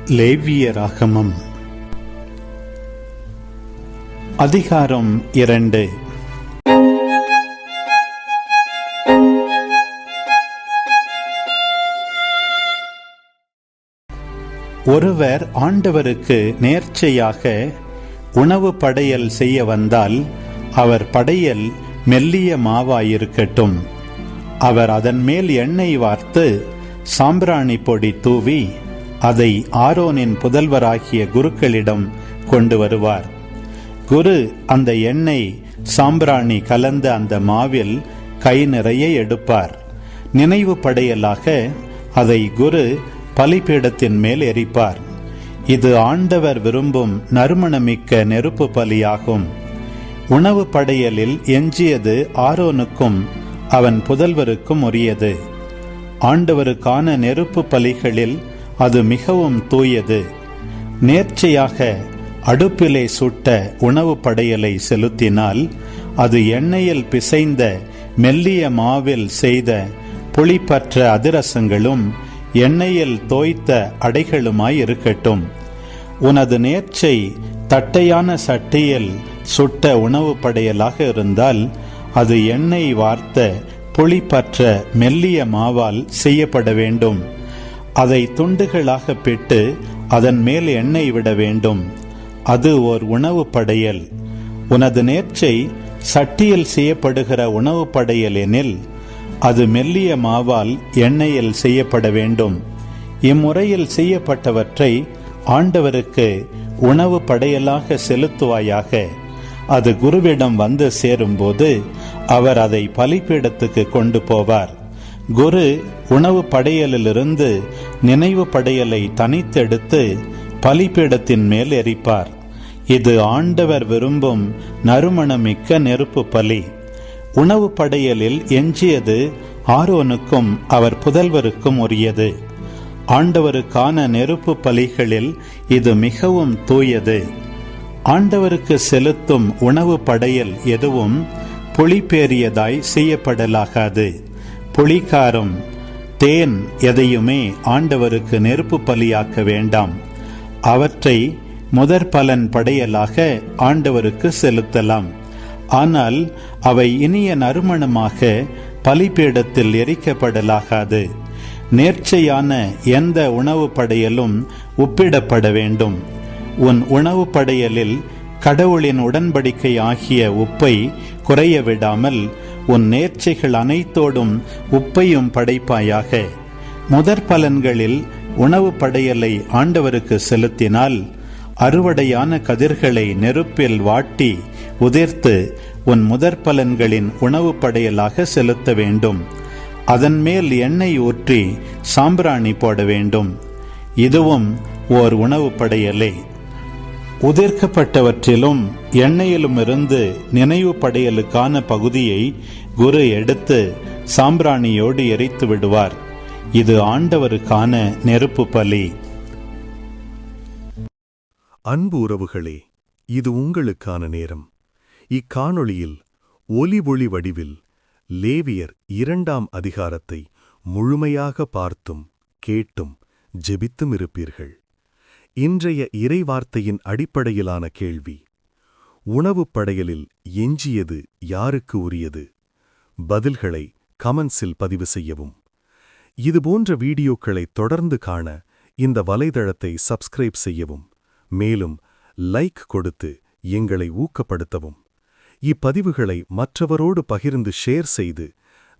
லேவியராகமம் அதிகாரம் 2. ஒருவர் ஆண்டவருக்கு நேர்ச்சையாக உணவு படையல் செய்ய வந்தால் அவர் படையல் மெல்லிய மாவாயிருக்கட்டும். அவர் அதன் மேல் எண்ணெய் வார்த்து சாம்பிராணி பொடி தூவி அதை ஆரோனின் புதல்வராகிய குருக்களிடம் கொண்டு வருவார். குரு அந்த எண்ணெய் சாம்பிராணி கலந்த அந்த மாவில் கை நிறைய எடுப்பார். நினைவு படையலாக அதை குரு பலிபீடத்தின் மேல் எரிப்பார். இது ஆண்டவர் விரும்பும் நறுமணமிக்க நெருப்பு பலியாகும். உணவு படையலில் எஞ்சியது ஆரோனுக்கும் அவன் புதல்வருக்கும் உரியது. ஆண்டவருக்கான நெருப்பு பலிகளில் அது மிகவும் தூயது. நேர்ச்சையாக அடுப்பிலே சுட்ட உணவு படையலை செலுத்தினால் அது எண்ணெயில் பிசைந்த மெல்லிய மாவில் செய்த புளிப்பற்ற அதிரசங்களும் எண்ணெயில் தோய்த்த அடைகளுமாய் இருக்கட்டும். உனது நேர்ச்சை தட்டையான சட்டியில் சுட்ட உணவு படையலாக இருந்தால் அது எண்ணெய் வார்த்த புளிப்பற்ற மெல்லிய மாவால் செய்யப்பட வேண்டும். அதை துண்டுகளாக பிட்டு அதன் மேல் எண்ணெய் விட வேண்டும். அது ஓர் உணவு படையல். உனது நேர்ச்சை சட்டியில் செய்யப்படுகிற உணவு படையல் எனில் அது மெல்லிய மாவால் எண்ணெயில் செய்யப்பட வேண்டும். இம்முறையில் செய்யப்பட்டவற்றை ஆண்டவருக்கு உணவு படையலாக செலுத்துவாயாக. அது குருவிடம் வந்து சேரும்போது அவர் அதை பலிபீடத்துக்கு கொண்டு போவார். குரு உணவு படையலிலிருந்து நினைவு படையலை தனித்தெடுத்து பலிபீடத்தின் மேல் எரிப்பார். இது ஆண்டவர் விரும்பும் நறுமணமிக்க நெருப்பு பலி. உணவு படையலில் எஞ்சியது ஆரோனுக்கும் அவர் புதல்வருக்கும் உரியது. ஆண்டவருக்கான நெருப்பு பலிகளில் இது மிகவும் தூயது. ஆண்டவருக்கு செலுத்தும் உணவு படையல் எதுவும் புளிப்பேறியதாய் செய்யப்படலாகாது. புளிக்காரம், தேன் எதையுமே ஆண்டவருக்கு நெருப்பு பலியாக்க வேண்டாம். அவற்றை முதற் பலன் படையலாக ஆண்டவருக்கு செலுத்தலாம். ஆனால் அவை இனிய நறுமணமாக பலிபீடத்தில் எரிக்கப்படலாகாது. நேர்ச்சையான எந்த உணவு படையலும் உப்பிடப்பட வேண்டும். உன் உணவு படையலில் கடவுளின் உடன்படிக்கை ஆகிய உப்பை குறைய விடாமல் உன் நேர்ச்சைகள் அனைத்தோடும் உப்பையும் படைப்பாயாக. முதற் பலன்களில் உணவு படையலை ஆண்டவருக்கு செலுத்தினால் அறுவடையான கதிர்களை நெருப்பில் வாட்டி உதிர்த்து உன் முதற் பலன்களின் உணவு படையலாக செலுத்த வேண்டும். அதன் மேல் எண்ணெய் ஊற்றி சாம்பிராணி போட வேண்டும். இதுவும் ஓர் உணவு படையலே. உதிர்க்கப்பட்டவற்றிலும் எண்ணெயிலும் இருந்து நினைவு படையலுக்கான பகுதியை குரு எடுத்து சாம்பிராணியோடு எரித்து விடுவார். இது ஆண்டவருக்கான நெருப்பு பலி. அன்பு உறவுகளே, இது உங்களுக்கான நேரம். இக்காணொளியில் ஒலி ஒளி வடிவில் லேவியர் 2ஆம் அதிகாரத்தை முழுமையாக பார்த்தும் கேட்டும் ஜெபித்தும் இருப்பீர்கள். இன்றைய இறைவார்த்தையின் அடிப்படையிலான கேள்வி: உணவுப் படையலில் எஞ்சியது யாருக்கு உரியது? பதில்களை கமெண்ட்ஸில் பதிவு செய்யவும். இதுபோன்ற வீடியோக்களை தொடர்ந்து காண இந்த வலைதளத்தை சப்ஸ்கிரைப் செய்யவும். மேலும் லைக் கொடுத்து எங்களை ஊக்கப்படுத்தவும். இப்பதிவுகளை மற்றவரோடு பகிர்ந்து ஷேர் செய்து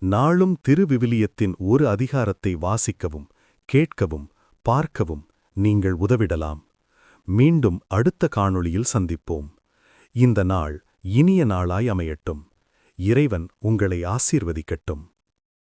நாளும் திருவிவிலியத்தின் ஒரு அதிகாரத்தை வாசிக்கவும், கேட்கவும், பார்க்கவும் நீங்கள் உதவிடலாம். மீண்டும் அடுத்த காணொளியில் சந்திப்போம். இந்த நாள் இனிய நாளாய் அமையட்டும். இறைவன் உங்களை ஆசீர்வதிக்கட்டும்.